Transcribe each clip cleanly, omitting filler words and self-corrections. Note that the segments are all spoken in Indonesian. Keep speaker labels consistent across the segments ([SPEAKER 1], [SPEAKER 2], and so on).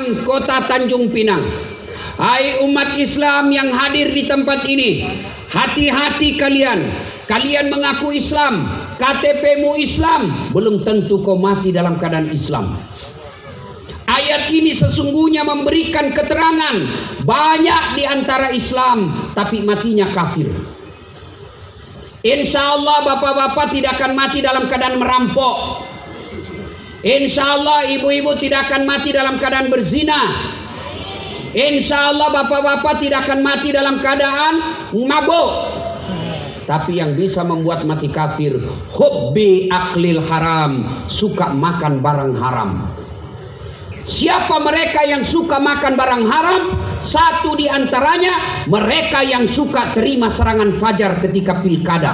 [SPEAKER 1] Pinang, Kota Tanjung Pinang. Hai umat Islam yang hadir di tempat ini, hati-hati kalian. Kalian mengaku Islam, KTP-mu Islam, belum tentu kau mati dalam keadaan Islam. Ayat ini sesungguhnya memberikan keterangan banyak di antara Islam tapi matinya kafir. Insya Allah bapak-bapak tidak akan mati dalam keadaan merampok. Insya Allah ibu-ibu tidak akan mati dalam keadaan berzina. Insya Allah bapak-bapak tidak akan mati dalam keadaan mabuk. Tapi yang bisa membuat mati kafir, hubbi aklil haram, suka makan barang haram. Siapa mereka yang suka makan barang haram? Satu di antaranya mereka yang suka terima serangan fajar ketika pilkada.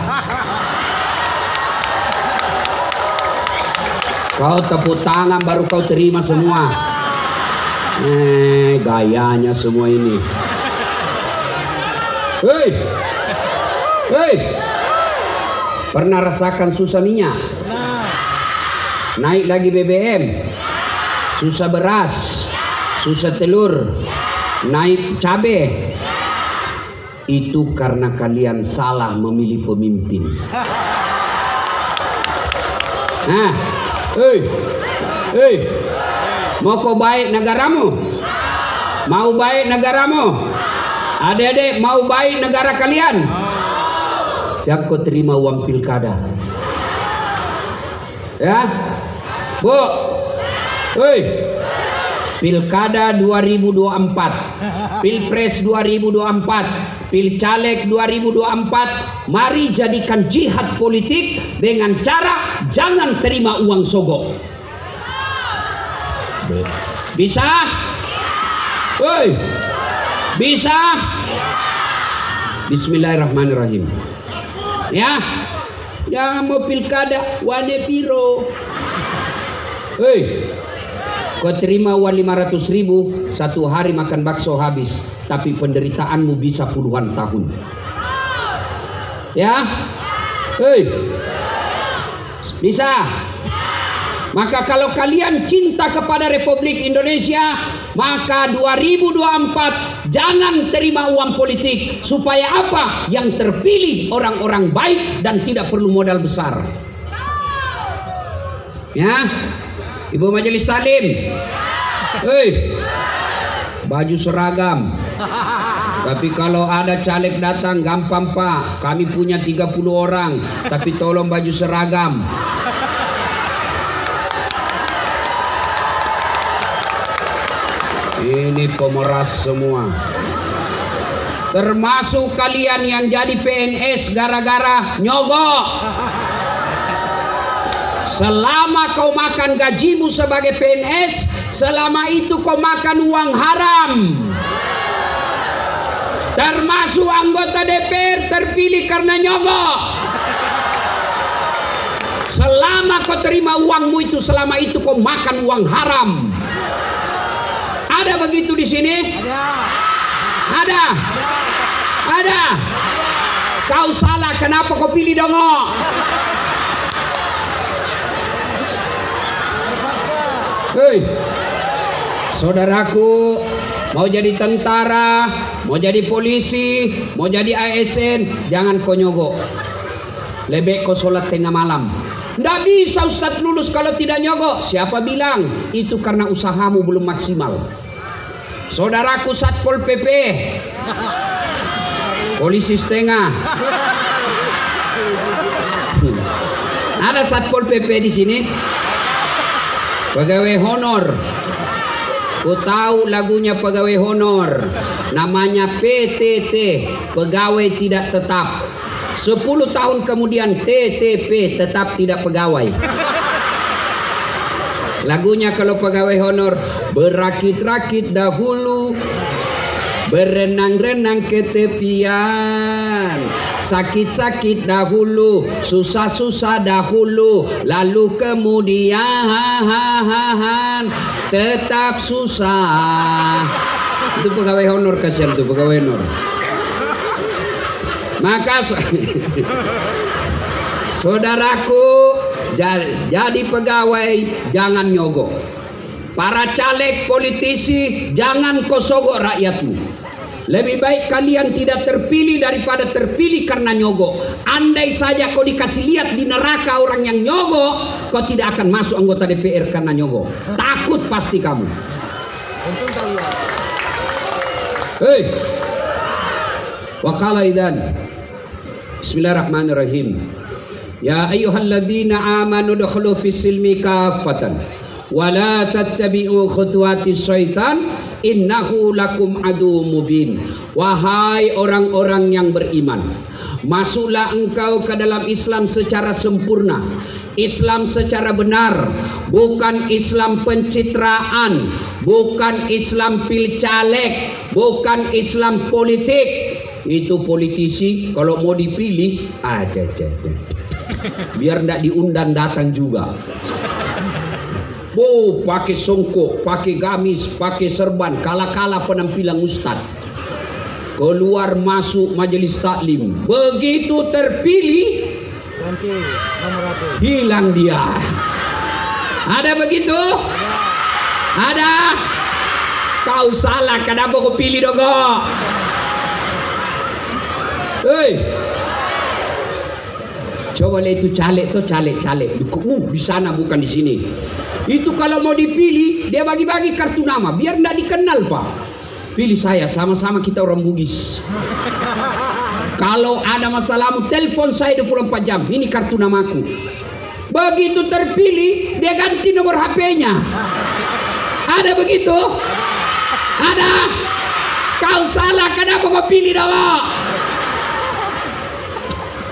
[SPEAKER 1] Kau tepuk tangan baru kau terima semua. Gayanya semua ini. Hei, hei, pernah rasakan susah minyak? Naik lagi BBM. Susah beras, susah telur, naik cabai. Itu karena kalian salah memilih pemimpin. Nah, mau kau baik negaramu? Mau baik negaramu? Adik-adik mau baik negara kalian? Jangan kau terima uang pilkada. Ya, Bu. Hei, pilkada 2024, pilpres 2024, pilcaleg 2024, mari jadikan jihad politik dengan cara jangan terima uang sogok. Bisa? Hei, bisa? Bismillahirrahmanirrahim. Ya, jangan mau pilkada wane piro. Hei, kau terima uang 500.000, satu hari makan bakso habis, tapi penderitaanmu bisa puluhan tahun. Ya, hei, bisa. Maka kalau kalian cinta kepada Republik Indonesia, maka 2024 jangan terima uang politik. Supaya apa? Yang terpilih orang-orang baik dan tidak perlu modal besar. Ya, Ibu Majelis Taklim, hei, baju seragam. Tapi kalau ada caleg datang, gampang Pak, kami punya 30 orang, tapi tolong baju seragam. Ini pemeras semua. Termasuk kalian yang jadi PNS gara-gara nyogok. Selama kau makan gajimu sebagai PNS, selama itu kau makan uang haram. Termasuk anggota DPR terpilih karena nyogok. Selama kau terima uangmu itu, selama itu kau makan uang haram. Ada begitu di sini? Ada. Ada. Kau salah, kenapa kau pilih dongok? Hei, saudaraku, mau jadi tentara, mau jadi polisi, mau jadi ASN, jangan kau nyogok. Lebih kau sholat tengah malam. Nggak bisa Ustadz lulus kalau tidak nyogok. Siapa bilang? Itu karena usahamu belum maksimal. Saudaraku Satpol PP, polisi setengah. Ada Satpol PP di sini? Pegawai honor. Ku tahu lagunya pegawai honor. Namanya PTT, pegawai tidak tetap. 10 tahun kemudian TTP, tetap tidak pegawai. Lagunya kalau pegawai honor, berakit-rakit dahulu, berenang-renang ke tepian, sakit-sakit dahulu, susah-susah dahulu, lalu kemudian tetap susah. Itu pegawai honor, kasihan tuh pegawai honor. Maka saudaraku, jadi pegawai jangan nyogok. Para caleg, politisi, jangan kau sogok rakyatmu. Lebih baik kalian tidak terpilih daripada terpilih karena nyogok. Andai saja kau dikasih lihat di neraka orang yang nyogok, kau tidak akan masuk anggota DPR karena nyogok. Takut pasti kamu. Hei, waqala idzan. Bismillahirrahmanirrahim. Ya ayyuhalladzina amanu dukhulu fis silmi kaffatan wa la tattabi'u khutuwatis syaitan innahu lakum aduwwum mubin. Wahai orang-orang yang beriman, masuklah engkau ke dalam Islam secara sempurna, Islam secara benar, bukan Islam pencitraan, bukan Islam pil caleg, bukan Islam politik. Itu politisi kalau mau dipilih aja biar ndak diundang datang juga. Oh, pakai songkok, pakai gamis, pakai serban, kala-kala penampilan ustad. Keluar masuk majelis taklim, begitu terpilih hilang dia. Ada begitu? Ada. Kau salah, kenapa kau pilih dogo? Hei, coba lihat itu caleg tuh, caleg. Di sana bukan di sini. Itu kalau mau dipilih, dia bagi-bagi kartu nama, biar ndak dikenal pak. Pilih saya, sama-sama kita orang Bugis. Kalau ada masalahmu, telepon saya 24 jam. Ini kartu namaku. Begitu terpilih, dia ganti nomor HP-nya. Ada begitu? Ada. Kau salah, kenapa kau pilih dong?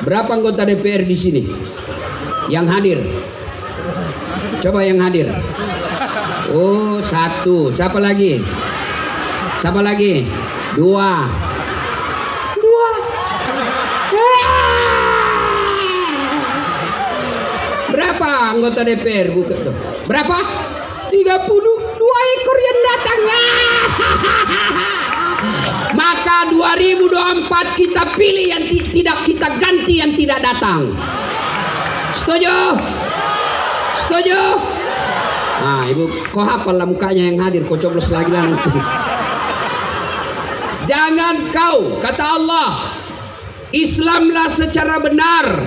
[SPEAKER 1] Berapa anggota DPR di sini yang hadir? Coba yang hadir. Oh, 1. Siapa lagi? Siapa lagi? 2. Berapa anggota DPR? Buka tuh. Berapa? 32 ekor yang datang. Maka 2024 kita pilih yang tidak, kita ganti yang tidak datang. Setuju? Setuju? Nah, ibu, kau hafal lah mukanya yang hadir, kau coblos lagi lah nanti. Jangan kau, kata Allah, Islamlah secara benar,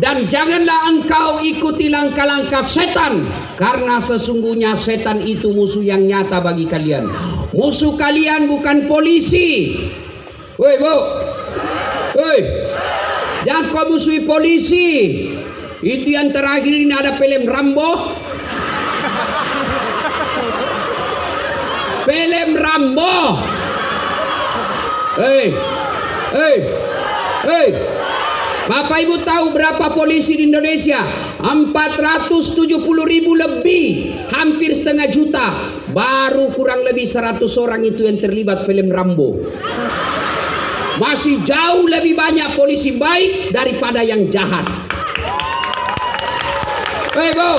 [SPEAKER 1] dan janganlah engkau ikuti langkah-langkah setan, karena sesungguhnya setan itu musuh yang nyata bagi kalian. Musuh kalian bukan polisi. Woi bu, woi, jangan kau musuhi polisi. Itu yang terakhir ini ada film Rambo. Film Rambo. Hei. Bapak Ibu tahu berapa polisi di Indonesia? 470.000 lebih, hampir setengah juta. Baru kurang lebih 100 orang itu yang terlibat film Rambo. Masih jauh lebih banyak polisi baik daripada yang jahat. Hei bu,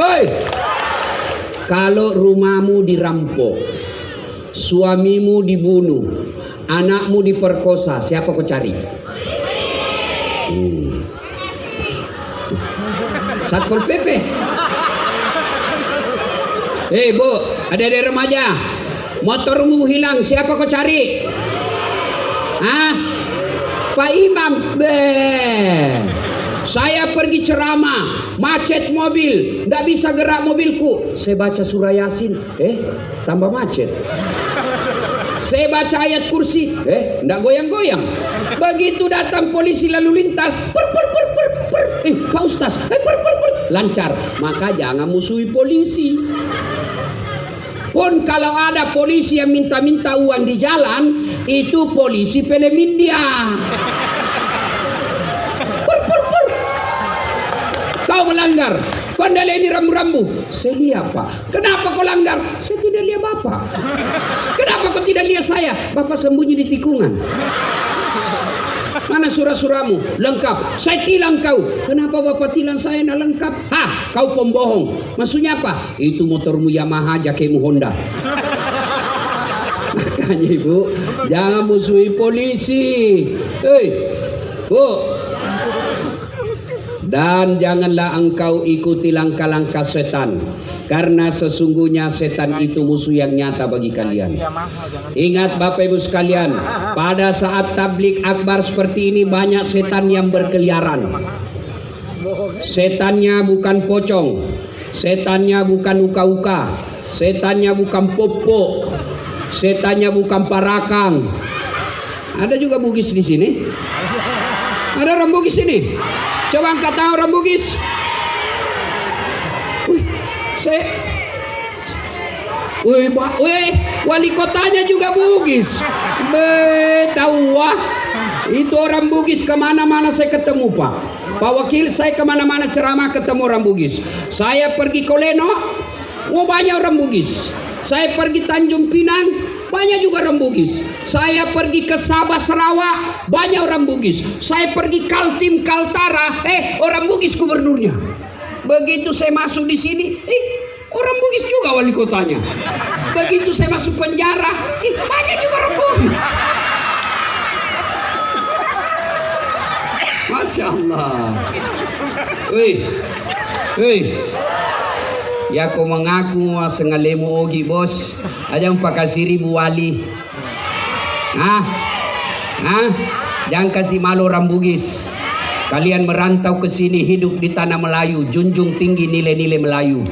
[SPEAKER 1] hei. Kalau rumahmu dirampok, suamimu dibunuh, anakmu diperkosa, siapa kau cari? Satpol PP. Hei bu, ada remaja, motormu hilang, siapa kau cari? Ah, Pak Imam. Saya pergi ceramah, macet mobil, nggak bisa gerak mobilku. Saya baca surah Yasin, tambah macet. Saya baca ayat kursi, nggak goyang-goyang. Begitu datang polisi lalu lintas, Pak Ustaz, lancar. Maka jangan musuhi polisi. Pun kalau ada polisi yang minta-minta uang di jalan, itu polisi film India. Kau melanggar, kau anda lihat ini rambu-rambu. Saya lihat pak. Kenapa kau langgar? Saya tidak lihat bapak. Kenapa kau tidak lihat saya? Bapak sembunyi di tikungan. Mana surah-surahmu? Lengkap. Saya tilang kau. Kenapa bapak tilang saya nak lengkap? Hah, kau pembohong. Maksudnya apa? Itu motormu Yamaha, jakemu Honda. Makanya ibu, jangan musuhi polisi. Hei, bu, Dan janganlah engkau ikuti langkah-langkah setan, karena sesungguhnya setan itu musuh yang nyata bagi kalian. Ingat Bapak Ibu sekalian, pada saat tablik akbar seperti ini banyak setan yang berkeliaran. Setannya bukan pocong, setannya bukan uka-uka, setannya bukan popo, setannya bukan parakang. Ada juga Bugis di sini. Ada orang Bugis ini. Coba angkat tangan orang Bugis. Wali kotanya juga Bugis. Tahu wah. Itu orang Bugis kemana-mana saya ketemu Pak. Pak Wakil, saya kemana-mana ceramah ketemu orang Bugis. Saya pergi ke Leno, banyak orang Bugis. Saya pergi Tanjung Pinang, banyak juga orang Bugis. Saya pergi ke Sabah Sarawak, banyak orang Bugis. Saya pergi Kaltim Kaltara, orang Bugis gubernurnya. Begitu saya masuk di sini, orang Bugis juga wali kotanya. Begitu saya masuk penjara, banyak juga orang Bugis. Masya Allah. Ya kau mengaku sengalemu ogi bos. Aja pakasih ribu wali. Jangan kasih malu orang Bugis. Kalian merantau ke sini hidup di tanah Melayu, junjung tinggi nilai-nilai Melayu.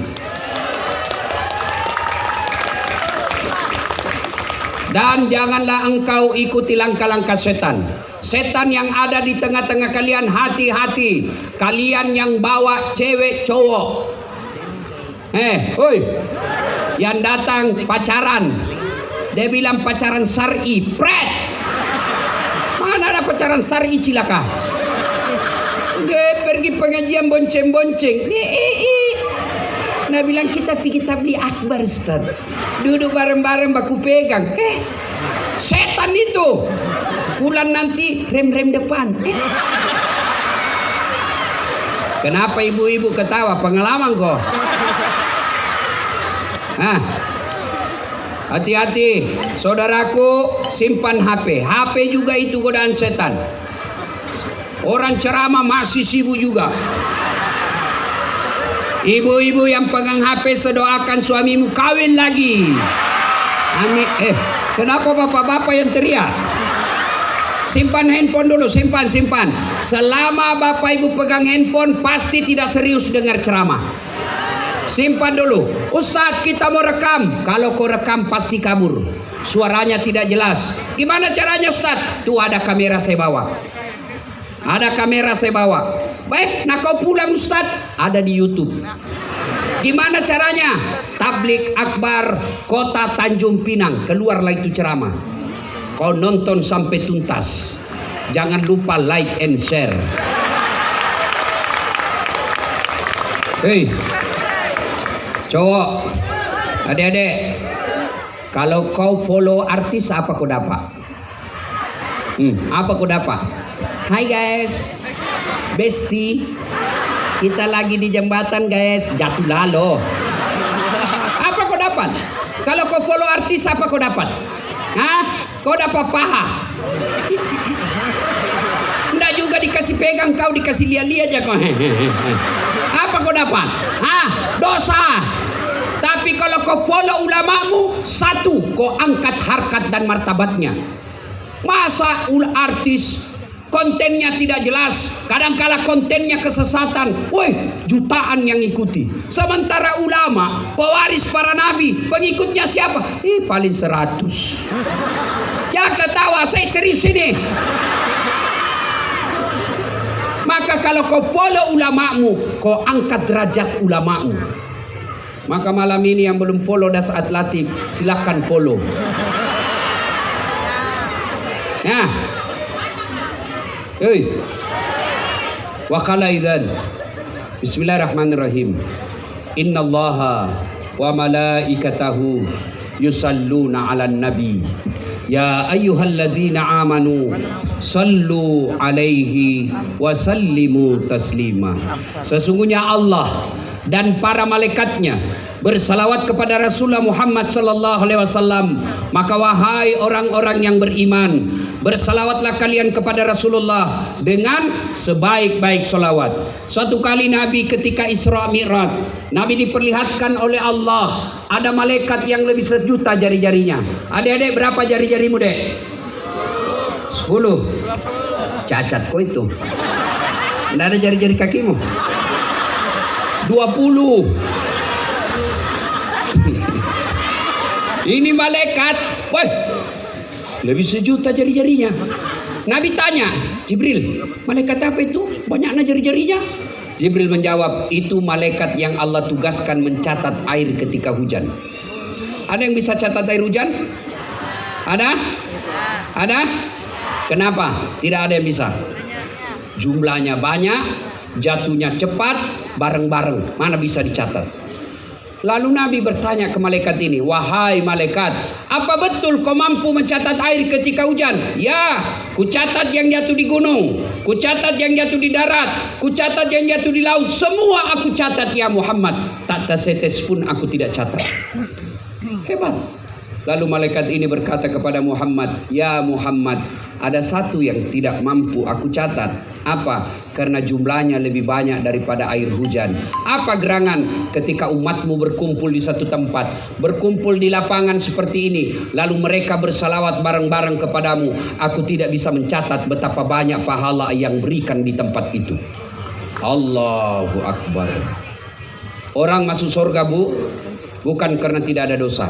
[SPEAKER 1] Dan janganlah engkau ikuti langkah-langkah setan. Setan yang ada di tengah-tengah kalian, hati-hati. Kalian yang bawa cewek cowok, yang datang pacaran, dia bilang pacaran syar'i, pret. Mana ada pacaran syar'i cilaka? Dia pergi pengajian bonceng-bonceng. Nah bilang kita pergi tabligh akbar Ustaz. Duduk bareng-bareng baku pegang. Setan itu. Pulang nanti rem-rem depan. Kenapa ibu-ibu ketawa? Pengalaman kok. Hati-hati, saudaraku, simpan HP. HP juga itu godaan setan. Orang ceramah masih sibuk juga. Ibu-ibu yang pegang HP, sedoakan suamimu kawin lagi. Amin. Kenapa bapak-bapak yang teriak? Simpan handphone dulu, simpan. Selama bapak ibu pegang handphone, pasti tidak serius dengar ceramah. Simpan dulu. Ustaz, kita mau rekam. Kalau kau rekam pasti kabur. Suaranya tidak jelas. Gimana caranya Ustaz? Tuh ada kamera saya bawa. Baik, nah kau pulang Ustaz. Ada di YouTube. Gimana caranya? Tablik akbar Kota Tanjung Pinang. Keluarlah itu ceramah. Kau nonton sampai tuntas. Jangan lupa like and share. Cowok, adik-adik, kalau kau follow artis apa kau dapat? Apa kau dapat? Hai guys, Besti, kita lagi di jembatan guys, jatuh lalu. Apa kau dapat? Kalau kau follow artis apa kau dapat? Kau dapat paha. Nggak juga dikasih pegang, kau dikasih lihat-lihat aja kau. Apa kau dapat? Dosa. Tapi kalau kau follow ulamamu, satu, kau angkat harkat dan martabatnya. Masa artis kontennya tidak jelas, kadangkala kontennya kesesatan, jutaan yang ikuti. Sementara ulama, pewaris para nabi, pengikutnya siapa? Paling 100. Ya ketawa, saya serius ini. Maka kalau kau follow ulamamu, kau angkat derajat ulamamu. Maka malam ini yang belum follow Dasat Latif, silakan follow. Wa qala idzan. Bismillahirrahmanirrahim. Innallaha wa malaikatahu yusalluna 'alan nabi. Ya ayyuhalladzina amanu sallu alaihi wa sallimu taslima. Sesungguhnya Allah dan para malaikatnya bersalawat kepada Rasulullah Muhammad sallallahu alaihi wasallam. Maka wahai orang-orang yang beriman, bersalawatlah kalian kepada Rasulullah dengan sebaik-baik salawat. Suatu kali Nabi ketika Isra Mi'raj, Nabi diperlihatkan oleh Allah ada malaikat yang lebih 1.000.000 jari-jarinya. Adik-adik, berapa jari-jarimu, Dek? 10. Cacat kok itu. Tidak ada jari-jari kakimu? 20. Ini malaikat, wah, lebih 1.000.000 jari-jarinya. Nabi tanya, Jibril, malaikat apa itu? Banyaknya jari-jarinya. Jibril menjawab, itu malaikat yang Allah tugaskan mencatat air ketika hujan. Ada yang bisa catat air hujan? Ada? Ada? Kenapa? Tidak ada yang bisa. Jumlahnya banyak, jatuhnya cepat, bareng-bareng. Mana bisa dicatat? Lalu Nabi bertanya ke malaikat ini, wahai malaikat, apa betul kau mampu mencatat air ketika hujan? Ya, ku catat yang jatuh di gunung, ku catat yang jatuh di darat, ku catat yang jatuh di laut. Semua aku catat ya Muhammad. Tak setetes pun aku tidak catat. Hebat. Lalu malaikat ini berkata kepada Muhammad, ya Muhammad, ada satu yang tidak mampu aku catat. Apa? Karena jumlahnya lebih banyak daripada air hujan. Apa gerangan ketika umatmu berkumpul di satu tempat, berkumpul di lapangan seperti ini, lalu mereka bersalawat bareng-bareng kepadamu. Aku tidak bisa mencatat betapa banyak pahala yang berikan di tempat itu. Allahu Akbar. Orang masuk surga, Bu, bukan karena tidak ada dosa.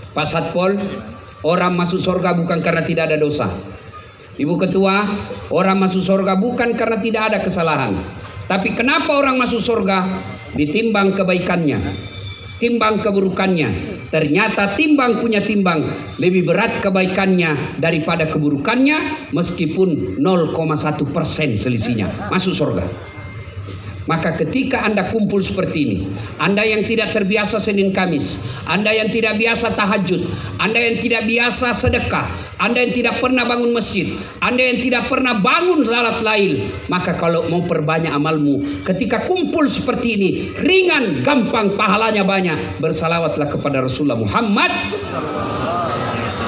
[SPEAKER 1] Pak Satpol, orang masuk surga bukan karena tidak ada dosa. Ibu Ketua, orang masuk surga bukan karena tidak ada kesalahan. Tapi kenapa orang masuk surga? Ditimbang kebaikannya, timbang keburukannya. Ternyata timbang punya timbang lebih berat kebaikannya daripada keburukannya, meskipun 0,1% selisihnya. Masuk surga. Maka ketika Anda kumpul seperti ini, Anda yang tidak terbiasa Senin Kamis, Anda yang tidak biasa tahajud, Anda yang tidak biasa sedekah, Anda yang tidak pernah bangun masjid, Anda yang tidak pernah bangun salat lail, maka kalau mau perbanyak amalmu, ketika kumpul seperti ini, ringan, gampang, pahalanya banyak. Bersalawatlah kepada Rasulullah Muhammad.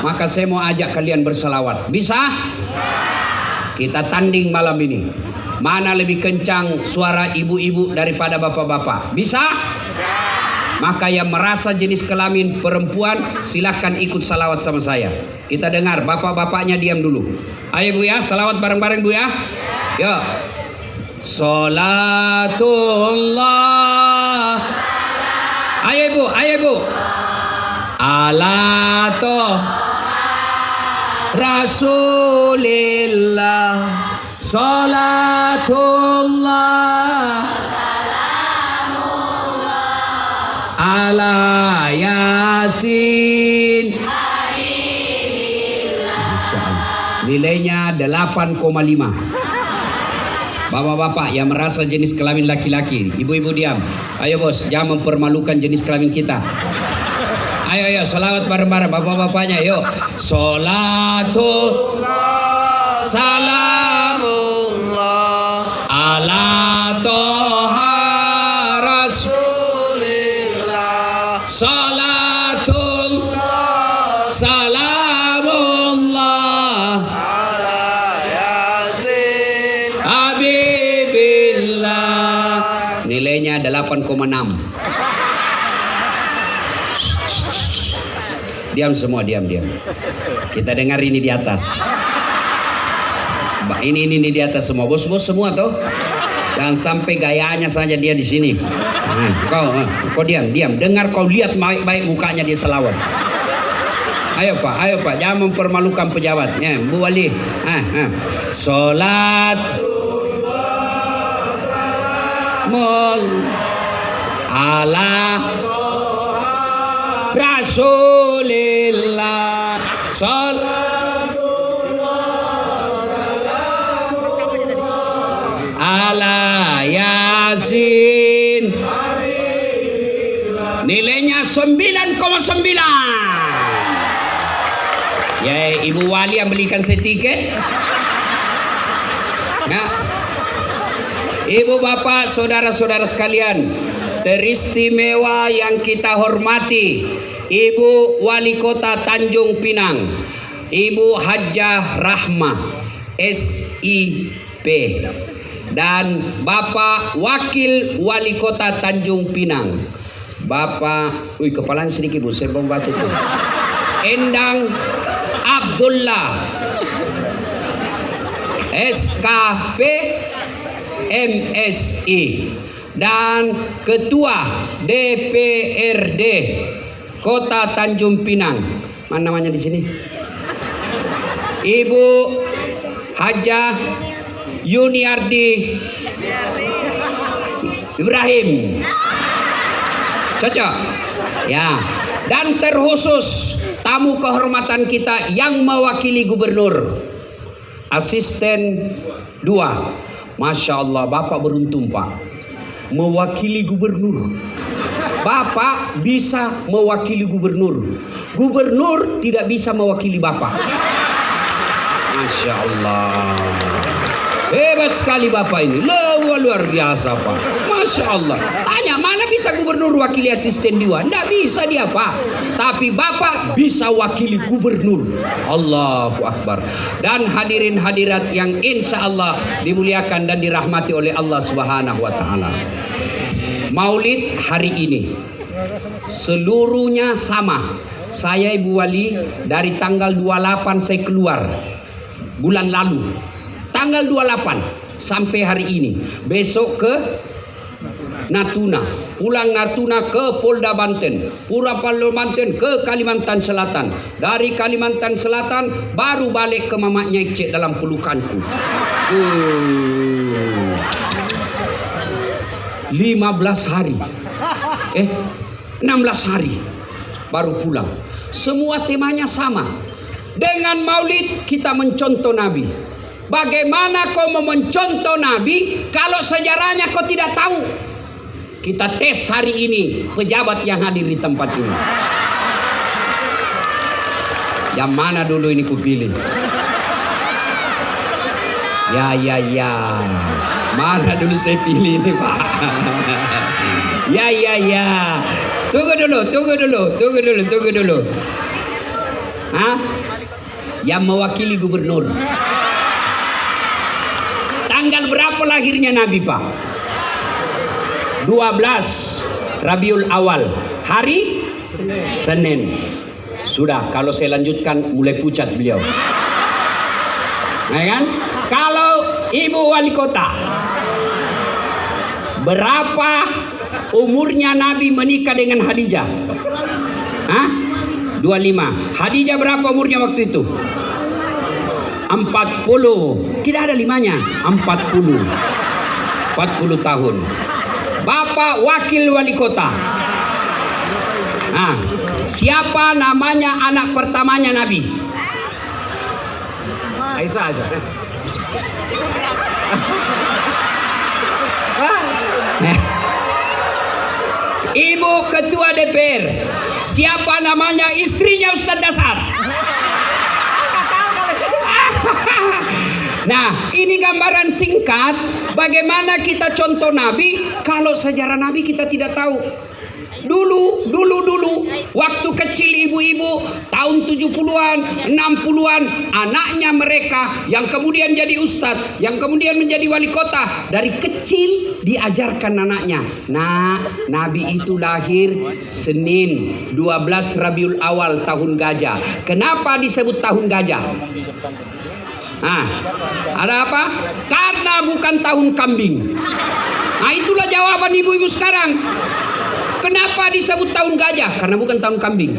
[SPEAKER 1] Maka saya mau ajak kalian bersalawat. Bisa? Kita tanding malam ini. Mana lebih kencang suara ibu-ibu daripada bapak-bapak? Bisa? Maka yang merasa jenis kelamin perempuan, silahkan ikut salawat sama saya. Kita dengar, bapak-bapaknya diam dulu. Ayo Bu ya, salawat bareng-bareng Bu ya. Yuk. Salatullah. Ayo Ibu, ayo Ibu. Ala Rasulillah. Salatullah Salamullah ala Yasin nilainya 8,5. Bapak-bapak yang merasa jenis kelamin laki-laki, ibu-ibu diam. Ayo bos, jangan mempermalukan jenis kelamin kita. Ayo ayo salawat bareng-bareng bapak-bapaknya. Yuk. Salatullah salamullah ala toha rasulillah salatullah salamullah ala yasin habibillah. Nilainya 8,6. Diam semua, diam. Kita dengar ini di atas. Ini di atas semua, bos-bos semua tuh. Jangan sampai gayanya saja dia di sini. Nah, kau diam. Dengar, kau lihat baik-baik mukanya dia selawat. Ayo Pak, jangan mempermalukan pejabat. Ya, Bu Wali. Salat ala Rasulillah ala Yasin. Nilainya 9,9. Ya, Ibu Wali yang belikan saya tiket. Nah, Ibu bapak saudara-saudara sekalian, teristimewa yang kita hormati, Ibu Wali Kota Tanjung Pinang, Ibu Hajjah Rahmah SIP, dan Bapak Wakil Wali Kota Tanjung Pinang, Bapak, kepalanya sedikit Bu, saya belum baca itu, Endang Abdullah SKP MSI, dan Ketua DPRD Kota Tanjung Pinang, mana namanya di sini? Ibu Hajjah Yuniardi Ibrahim. Cocok? Ya. Dan terkhusus tamu kehormatan kita yang mewakili gubernur, asisten 2. Masya Allah, Bapak beruntung Pak, mewakili gubernur. Bapak bisa mewakili gubernur, gubernur tidak bisa mewakili Bapak. Masya Allah, hebat sekali Bapak ini, luar biasa Pak. Masya Allah. Tanya, mana bisa gubernur wakili asisten 2? Nggak bisa dia Pak. Tapi Bapak bisa wakili gubernur. Allahu Akbar. Dan hadirin hadirat yang insya Allah dimuliakan dan dirahmati oleh Allah Subhanahu Wa Taala. Maulid hari ini seluruhnya sama. Saya Ibu Wali dari tanggal 28 saya keluar bulan lalu, tanggal 28 sampai hari ini. Besok ke Natuna, pulang Natuna ke Polda Banten, Polda Banten ke Kalimantan Selatan, dari Kalimantan Selatan baru balik ke mamaknya Icek dalam pelukanku. 15 hari 16 hari baru pulang. Semua temanya sama. Dengan Maulid kita mencontoh Nabi. Bagaimana kau mau mencontoh Nabi kalau sejarahnya kau tidak tahu? Kita tes hari ini pejabat yang hadir di tempat ini. Yang mana dulu ini kupilih? Ya. Mana dulu saya pilih ini Pak? Ya. Tunggu dulu. Hah? Yang mewakili gubernur. Tanggal berapa lahirnya Nabi Pak? 12 Rabiul Awal. Hari Senin. Sudah, kalau saya lanjutkan mulai pucat beliau. Nah, kan? Kalau Ibu Wali Kota, berapa umurnya Nabi menikah dengan Khadijah? Hah? 25. Khadijah berapa umurnya waktu itu? 40. Tidak ada limanya. 40 tahun. Bapak Wakil Wali Kota. Nah, siapa namanya anak pertamanya Nabi? Aisyah. Ibu Ketua DPR, siapa namanya istrinya Ustadz Dasar? Nah, ini gambaran singkat bagaimana kita contoh Nabi kalau sejarah Nabi kita tidak tahu. Dulu waktu kecil ibu-ibu tahun 70-an, 60-an, anaknya mereka yang kemudian jadi ustadz, yang kemudian menjadi wali kota, dari kecil diajarkan anaknya. Nah, Nabi itu lahir Senin 12 Rabiul Awal tahun gajah. Kenapa disebut tahun gajah? Nah, ada apa? Karena bukan tahun kambing. Nah, itulah jawaban ibu-ibu sekarang. Kenapa disebut tahun gajah? Karena bukan tahun kambing.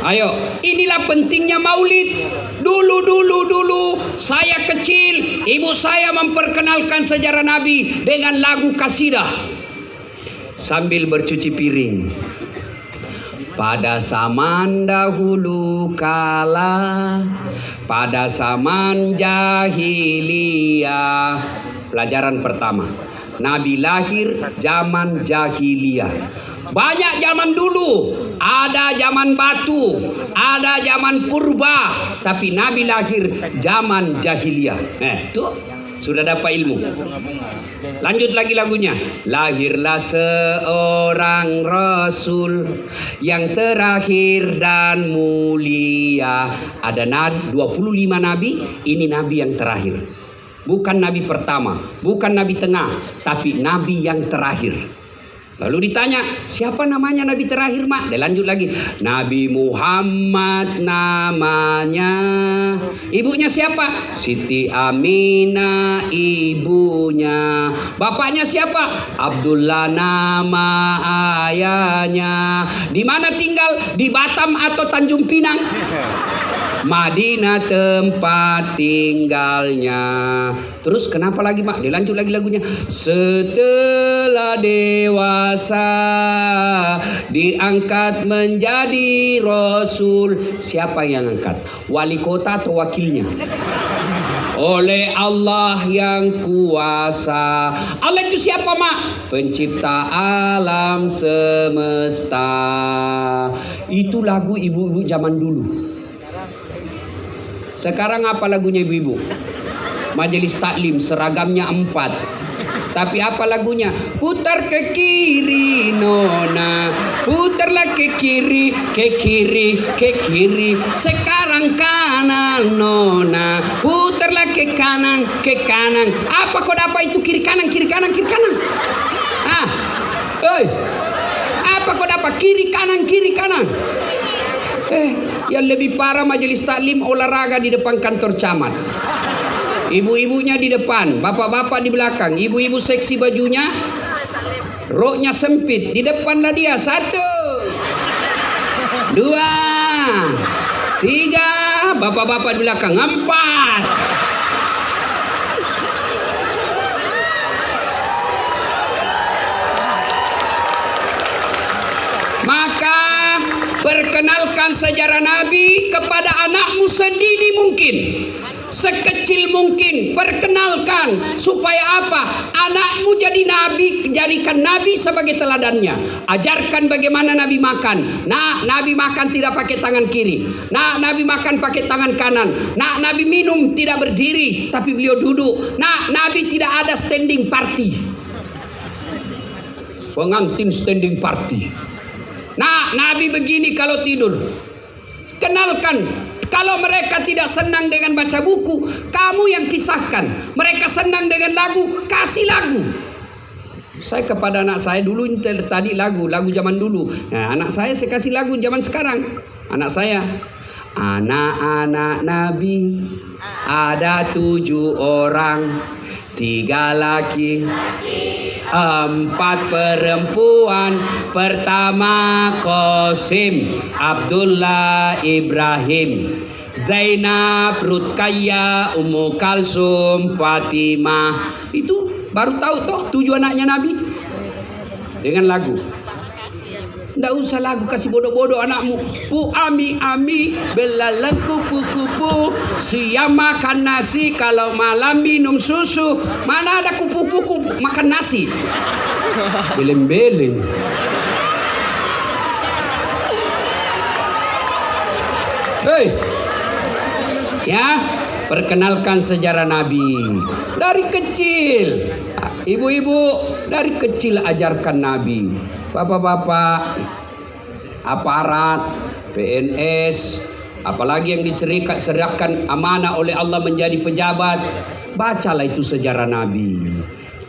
[SPEAKER 1] Ayo, inilah pentingnya Maulid. Dulu saya kecil, ibu saya memperkenalkan sejarah Nabi dengan lagu kasidah sambil bercuci piring. Pada zaman dahulu kala, pada zaman jahiliyah. Pelajaran pertama, Nabi lahir zaman jahiliyah. Banyak zaman dulu, ada zaman batu, ada zaman purba, tapi Nabi lahir zaman jahiliyah. Tuh Sudah dapat ilmu. Lanjut lagi lagunya. Lahirlah seorang Rasul yang terakhir dan mulia. Ada 25 nabi, ini nabi yang terakhir. Bukan nabi pertama, bukan nabi tengah, tapi nabi yang terakhir. Lalu ditanya, siapa namanya nabi terakhir, Mak? Dia lanjut lagi, Nabi Muhammad namanya. Ibunya siapa? Siti Aminah ibunya. Bapaknya siapa? Abdullah nama ayahnya. Di mana tinggal? Di Batam atau Tanjung Pinang? Madinah tempat tinggalnya. Terus kenapa lagi, Mak? Dilanjut lagi lagunya. Setelah dewasa diangkat menjadi Rasul. Siapa yang angkat? Wali kota atau wakilnya? Oleh Allah yang kuasa. Allah itu siapa, Mak? Pencipta alam semesta. Itu lagu ibu-ibu zaman dulu. Sekarang apa lagunya ibu-ibu? Majelis taklim seragamnya 4. Tapi apa lagunya? Putar ke kiri nona, putarlah ke kiri, ke kiri, ke kiri. Sekarang kanan nona, putarlah ke kanan, ke kanan. Apa kau dapat itu kiri kanan, kiri kanan, kiri kanan? Ah, apa kau dapat kiri kanan, kiri kanan? Yang lebih parah majelis taklim olahraga di depan kantor camat. Ibu-ibunya di depan, bapak-bapak di belakang. Ibu-ibu seksi bajunya, roknya sempit. Di depanlah dia. 1, 2, 3. Bapak-bapak di belakang. 4. Maka perkenalkan sejarah Nabi kepada anakmu sedini mungkin, sekecil mungkin. Perkenalkan supaya apa? Anakmu jadi nabi, jadikan Nabi sebagai teladannya. Ajarkan bagaimana Nabi makan. Nah, Nabi makan tidak pakai tangan kiri. Nah, Nabi makan pakai tangan kanan. Nah, Nabi minum tidak berdiri, tapi beliau duduk. Nah, Nabi tidak ada standing party. Pengantin standing party. Nah, Nabi begini kalau tidur. Kenalkan. Kalau mereka tidak senang dengan baca buku, kamu yang kisahkan. Mereka senang dengan lagu, kasih lagu. Saya kepada anak saya dulu tadi lagu zaman dulu. Nah, anak saya kasih lagu zaman sekarang. Anak saya, anak-anak Nabi ada 7 orang, 3 laki, 4 perempuan. Pertama Qasim, Abdullah, Ibrahim, Zainab, Ruqayyah, Ummu Kalsum, Fatimah. Itu baru tahu toh 7 anaknya Nabi dengan lagu. Nggak usah lagu kasih bodoh-bodoh anakmu. Pu ami belalang kupu-kupu, siang makan nasi, kalau malam minum susu. Mana ada kupu-kupu makan nasi? Beleng-beleng. Hei, ya, perkenalkan sejarah Nabi dari kecil. Ibu-ibu dari kecil ajarkan Nabi. Bapak-bapak, aparat, PNS, apalagi yang diserahkan amanah oleh Allah menjadi pejabat, bacalah itu sejarah Nabi.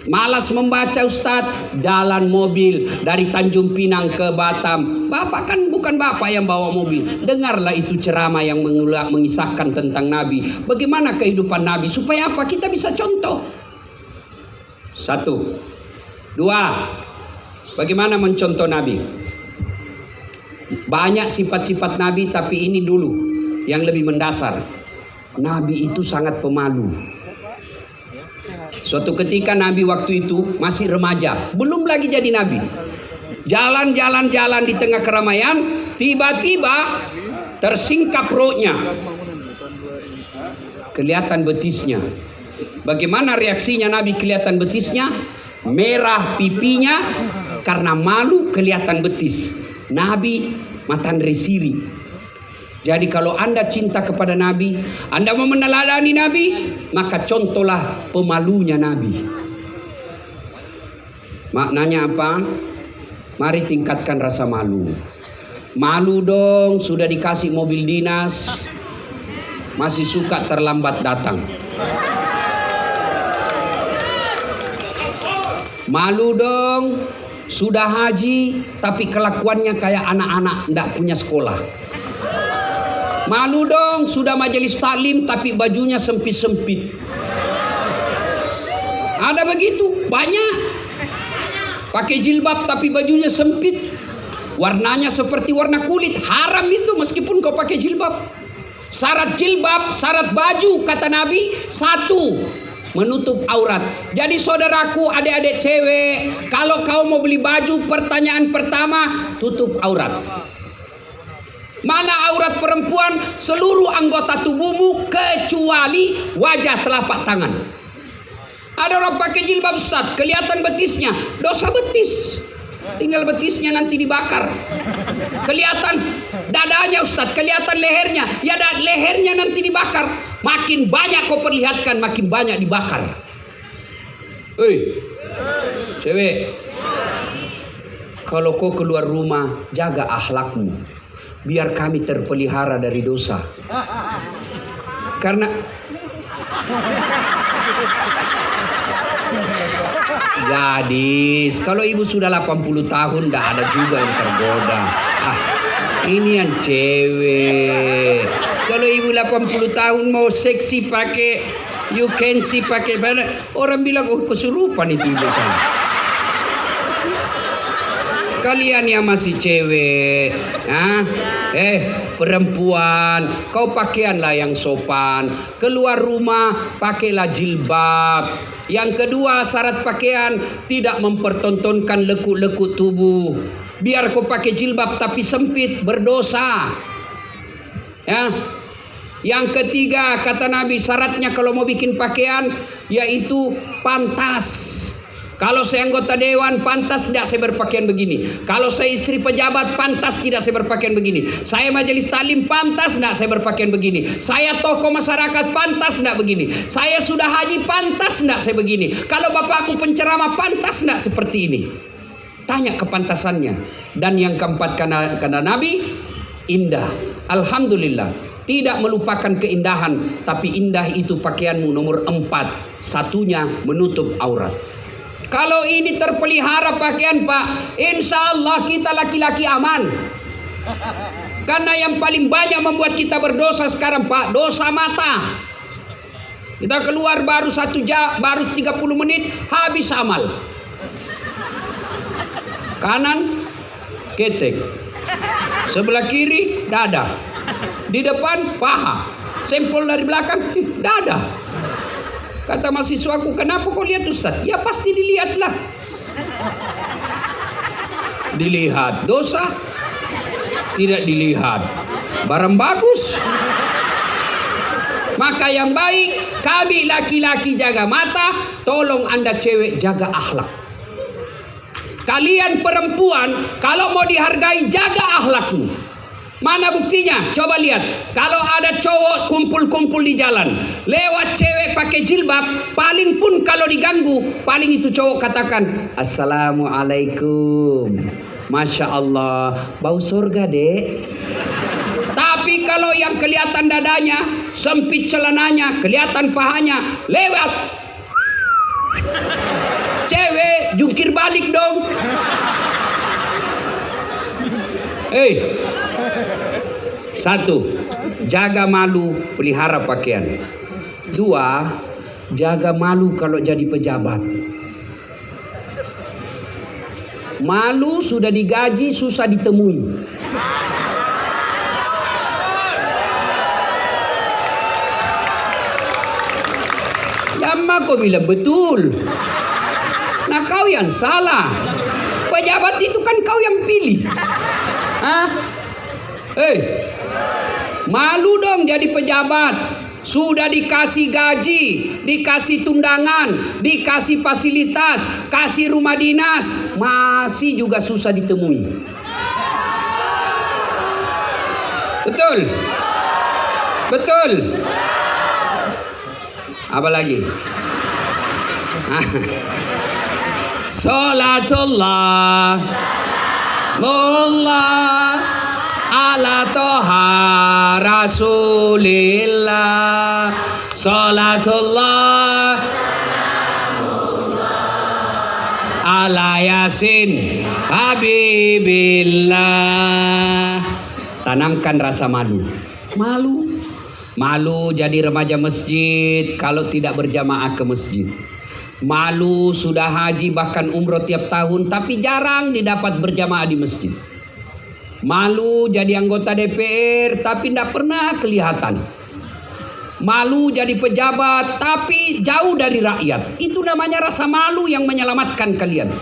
[SPEAKER 1] Malas membaca Ustadz, jalan mobil dari Tanjung Pinang ke Batam. Bapak kan bukan bapak yang bawa mobil. Dengarlah itu ceramah yang mengisahkan tentang Nabi. Bagaimana kehidupan Nabi, supaya apa? Kita bisa contoh. 1, 2. Bagaimana mencontoh Nabi? Banyak sifat-sifat Nabi, tapi ini dulu yang lebih mendasar. Nabi itu sangat pemalu. Suatu ketika Nabi waktu itu masih remaja, belum lagi jadi Nabi. Jalan di tengah keramaian, tiba-tiba tersingkap perutnya. Kelihatan betisnya. Bagaimana reaksinya Nabi kelihatan betisnya? Merah pipinya karena malu kelihatan betis. Nabi matan resiri. Jadi kalau Anda cinta kepada Nabi, Anda mau meneladani Nabi, maka contohlah pemalunya Nabi. Maknanya apa? Mari tingkatkan rasa malu. Malu dong, sudah dikasih mobil dinas, masih suka terlambat datang. Malu dong, sudah haji tapi kelakuannya kayak anak-anak tidak punya sekolah. Malu dong, sudah majelis taklim tapi bajunya sempit-sempit. Ada begitu, banyak. Pakai jilbab tapi bajunya sempit. Warnanya seperti warna kulit. Haram itu meskipun kau pakai jilbab. Syarat jilbab, syarat baju kata Nabi, satu, menutup aurat. Jadi saudaraku, adik-adik cewek, kalau kau mau beli baju, pertanyaan pertama, tutup aurat. Mana aurat perempuan? Seluruh anggota tubuhmu kecuali wajah telapak tangan. Ada orang pakai jilbab Ustaz, kelihatan betisnya, dosa betis. Tinggal betisnya nanti dibakar. Kelihatan dadanya Ustaz, kelihatan lehernya, ya lehernya nanti dibakar. Makin banyak kau perlihatkan, makin banyak dibakar. Hei, cewek, kalau kau keluar rumah, jaga akhlakmu. Biar kami terpelihara dari dosa. Karena gadis, kalau ibu sudah 80 tahun, tidak ada juga yang tergoda. Ini yang cewek. Kalau ibu 80 tahun mau seksi pakai you can see pakai mana? Orang bilang oh kesurupan itu ibu saya. Kalian yang masih cewek, perempuan, kau pakaianlah yang sopan. Keluar rumah, pakailah jilbab. Yang kedua, syarat pakaian tidak mempertontonkan lekuk-lekuk tubuh. Biar kau pakai jilbab tapi sempit, berdosa. Ya. Yang ketiga, kata Nabi, syaratnya kalau mau bikin pakaian yaitu pantas. Kalau saya anggota dewan, pantas tidak saya berpakaian begini. Kalau saya istri pejabat, pantas tidak saya berpakaian begini. Saya majelis taklim, pantas tidak saya berpakaian begini. Saya tokoh masyarakat, pantas tidak begini. Saya sudah haji, pantas tidak saya begini. Kalau bapakku penceramah, pantas tidak seperti ini. Tanya kepantasannya. Dan yang keempat, karena Nabi, indah. Alhamdulillah. Tidak melupakan keindahan, tapi indah itu pakaianmu. Nomor 4, satunya menutup aurat. Kalau ini terpelihara pakaian Pak, insya Allah kita laki-laki aman. Karena yang paling banyak membuat kita berdosa sekarang Pak, dosa mata. Kita keluar baru 1 jam, baru 30 menit, habis amal. Kanan, ketek. Sebelah kiri, dada. Di depan, paha. Sempol dari belakang, dada. Kata mahasiswaku, kenapa kau lihat Ustaz? Ya pasti dilihatlah. Dilihat dosa, tidak dilihat barang bagus. Maka yang baik, kami laki-laki jaga mata, tolong Anda cewek jaga akhlak. Kalian perempuan, kalau mau dihargai jaga akhlakmu. Mana buktinya? Coba lihat. Kalau ada cowok kumpul-kumpul di jalan, lewat cewek pakai jilbab, paling pun kalau diganggu, paling itu cowok katakan, Assalamualaikum. Masya Allah, bau surga dek. Tapi kalau yang kelihatan dadanya, sempit celananya, kelihatan pahanya, lewat cewek, jungkir balik dong. Hei, 1, jaga malu, pelihara pakaian. 2, jaga malu kalau jadi pejabat. Malu sudah digaji, susah ditemui. Lama kau bilang betul. Nah kau yang salah. Pejabat itu kan kau yang pilih. Malu dong jadi pejabat. Sudah dikasih gaji, dikasih tundangan, dikasih fasilitas, kasih rumah dinas, masih juga susah ditemui. Betul? Betul? Apa lagi? Salatullah Mullah ala toha rasulillah. Salatullah ala yasin habibillah. Tanamkan rasa malu. Malu jadi remaja masjid kalau tidak berjamaah ke masjid. Malu sudah haji bahkan umroh tiap tahun tapi jarang didapat berjamaah di masjid. Malu jadi anggota DPR tapi tidak pernah kelihatan. Malu jadi pejabat tapi jauh dari rakyat. Itu namanya rasa malu yang menyelamatkan kalian.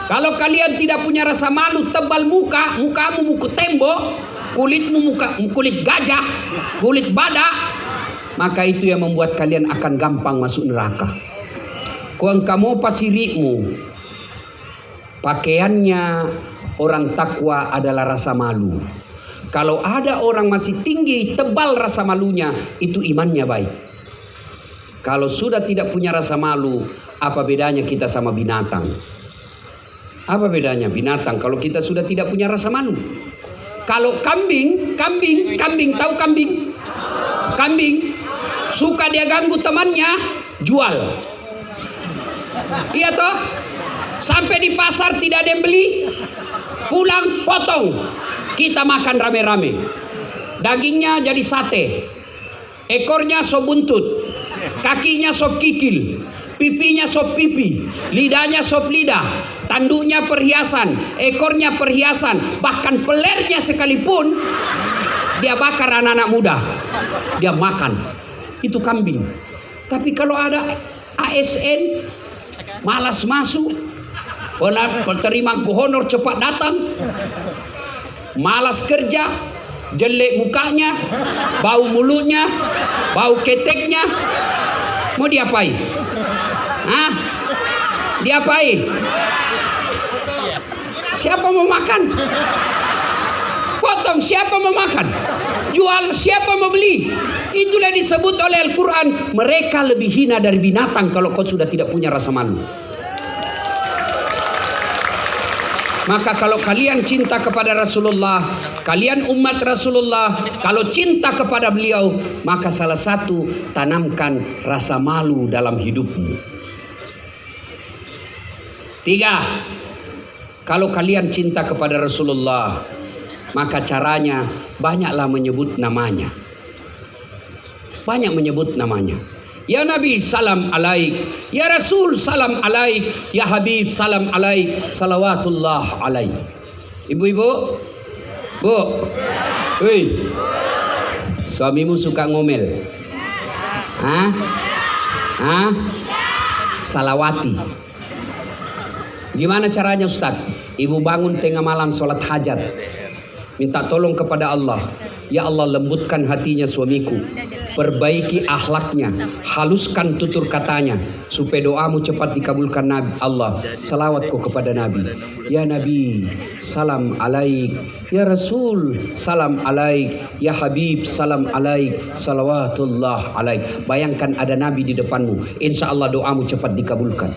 [SPEAKER 1] Kalau kalian tidak punya rasa malu, tebal muka, mukamu muka tembok, kulitmu muka kulit gajah, kulit badak, maka itu yang membuat kalian akan gampang masuk neraka. Kau kamu pasirikmu, pakaiannya orang takwa adalah rasa malu. Kalau ada orang masih tinggi, tebal rasa malunya, itu imannya baik. Kalau sudah tidak punya rasa malu, apa bedanya kita sama binatang? Apa bedanya binatang kalau kita sudah tidak punya rasa malu? Kalau kambing, tahu kambing? Kambing, suka dia ganggu temannya, jual. Iya toh? Sampai di pasar tidak ada yang beli, pulang potong. Kita makan rame-rame. Dagingnya jadi sate. Ekornya sop buntut. Kakinya sop kikil. Pipinya sop pipi. Lidahnya sop lidah. Tanduknya perhiasan. Ekornya perhiasan. Bahkan pelernya sekalipun dia bakar anak-anak muda. Dia makan. Itu kambing. Tapi kalau ada ASN malas masuk, penerima honor cepat datang, malas kerja, jelek mukanya, bau mulutnya, bau keteknya, mau diapain? Hah? Diapain? Siapa mau makan? Potong, siapa mau makan? Jual, siapa mau beli? Itulah disebut oleh Al-Quran, mereka lebih hina dari binatang kalau kau sudah tidak punya rasa malu. Maka kalau kalian cinta kepada Rasulullah, kalian umat Rasulullah, kalau cinta kepada beliau, maka salah satu, tanamkan rasa malu dalam hidupmu. 3, kalau kalian cinta kepada Rasulullah, maka caranya banyaklah menyebut namanya. Banyak menyebut namanya. Ya Nabi salam alaik, ya Rasul salam alaik, ya Habib salam alaik, salawatullah alaik. Ibu-ibu, bu, woi, suamimu suka ngomel? Hah? Salawati. Gimana caranya Ustaz? Ibu bangun tengah malam sholat hajat, minta tolong kepada Allah. Ya Allah, lembutkan hatinya suamiku, perbaiki akhlaknya, haluskan tutur katanya, supaya doamu cepat dikabulkan Nabi Allah. Salawat kau kepada Nabi. Ya Nabi salam alaik, ya Rasul salam alaik, ya Habib salam alaik, salawatullah alaik. Bayangkan ada Nabi di depanmu, insya Allah doamu cepat dikabulkan.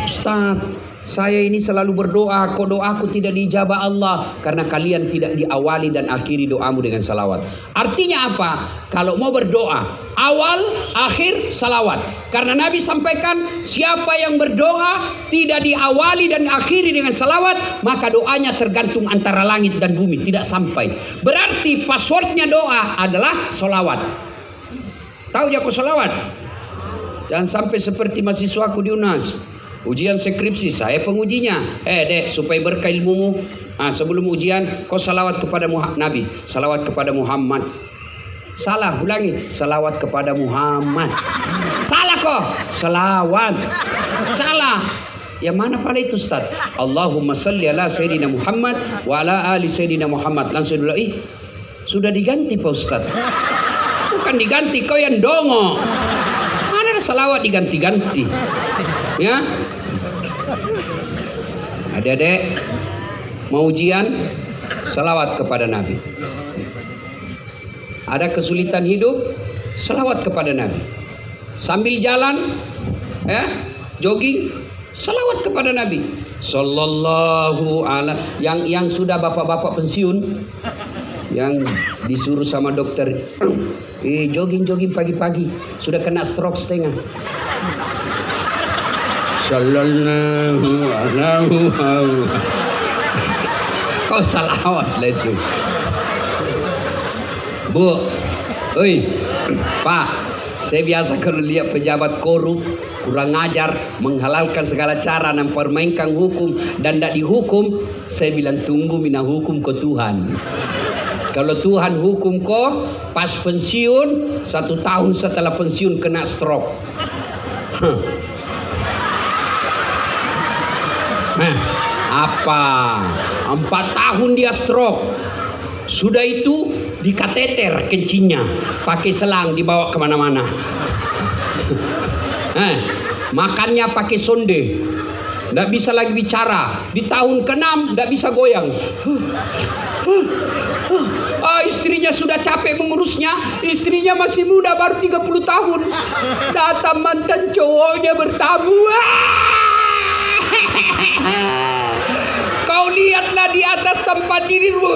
[SPEAKER 1] Ustaz, saya ini selalu berdoa, kok doaku tidak diijabah Allah? Karena kalian tidak diawali dan akhiri doamu dengan salawat. Artinya apa? Kalau mau berdoa, awal, akhir, salawat. Karena Nabi sampaikan, siapa yang berdoa tidak diawali dan akhiri dengan salawat, maka doanya tergantung antara langit dan bumi, tidak sampai. Berarti passwordnya doa adalah salawat. Tahu ya kok salawat? Jangan sampai seperti mahasiswaku di UNAS. Ujian skripsi, saya pengujinya. Dek, supaya berkah ilmumu, sebelum ujian kau salawat kepada Nabi, salawat kepada Muhammad. Salah, ulangi, salawat kepada Muhammad. Salah kok, salawat. Salah. Yang mana pala itu Ustaz? Allahumma salli ala Sayyidina Muhammad wa ala ali Sayyidina Muhammad. Langsung dulu, sudah diganti Pak Ustaz. Bukan diganti, kau yang dongo. Mana ada salawat diganti-ganti? Ya, adik-adik mau ujian, salawat kepada Nabi. Ada kesulitan hidup, selawat kepada Nabi. Sambil jalan, jogging, selawat kepada Nabi. Sallallahu alaihi. Yang sudah bapak-bapak pensiun, yang disuruh sama dokter, jogging pagi-pagi, sudah kena stroke setengah. Sallallahu alaihi. Kau salawat lah itu. Bu, oi, Pak, saya biasa kalau lihat pejabat korup, kurang ajar, menghalalkan segala cara, mempermainkan hukum dan tidak dihukum, saya bilang tunggu mina hukum ke Tuhan. Kalau Tuhan hukum kau pas pensiun, 1 tahun setelah pensiun kena stroke. Apa? 4 tahun dia stroke. Sudah itu dikateter kencingnya, pakai selang dibawa kemana-mana. Makannya pakai sonde, tidak bisa lagi bicara. Di tahun ke-6 tidak bisa goyang. Istrinya sudah capek mengurusnya. Istrinya masih muda, baru 30 tahun. Datang mantan cowoknya bertamu. Kau lihatlah di atas tempat tidurmu.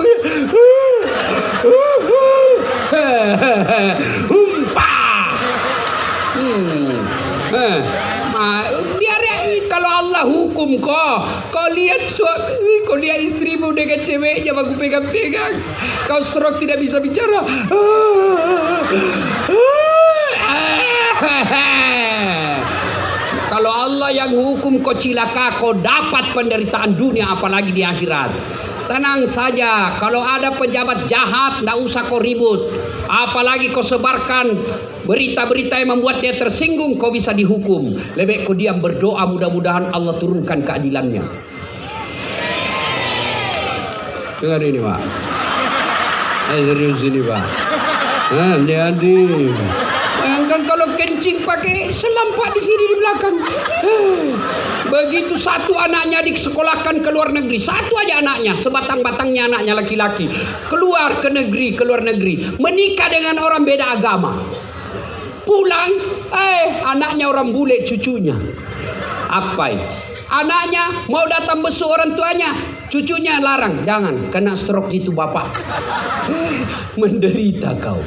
[SPEAKER 1] Biar kalau Allah hukum kau lihat kau lihat istrimu dengan ceweknya bagus pegang-pegang, kau stroke tidak bisa bicara. Kalau Allah yang hukum kau cilaka, kau dapat penderitaan dunia apalagi di akhirat. Tenang saja, kalau ada pejabat jahat tidak usah kau ribut. Apalagi kau sebarkan berita-berita yang membuat dia tersinggung, kau bisa dihukum. Lebih kau diam berdoa, mudah-mudahan Allah turunkan keadilannya. Dengar ini Pak. Serius ini Pak. Jadi bayangkan kalau kencing pakai selampak di sini di belakang. Begitu satu anaknya disekolahkan ke luar negeri, satu aja anaknya, sebatang-batangnya anaknya laki-laki, keluar ke negeri, ke luar negeri, menikah dengan orang beda agama. Pulang, anaknya orang bule, cucunya. Apa ini? Anaknya mau datang besuk orang tuanya, cucunya larang, jangan kena stroke gitu bapak. Menderita kau.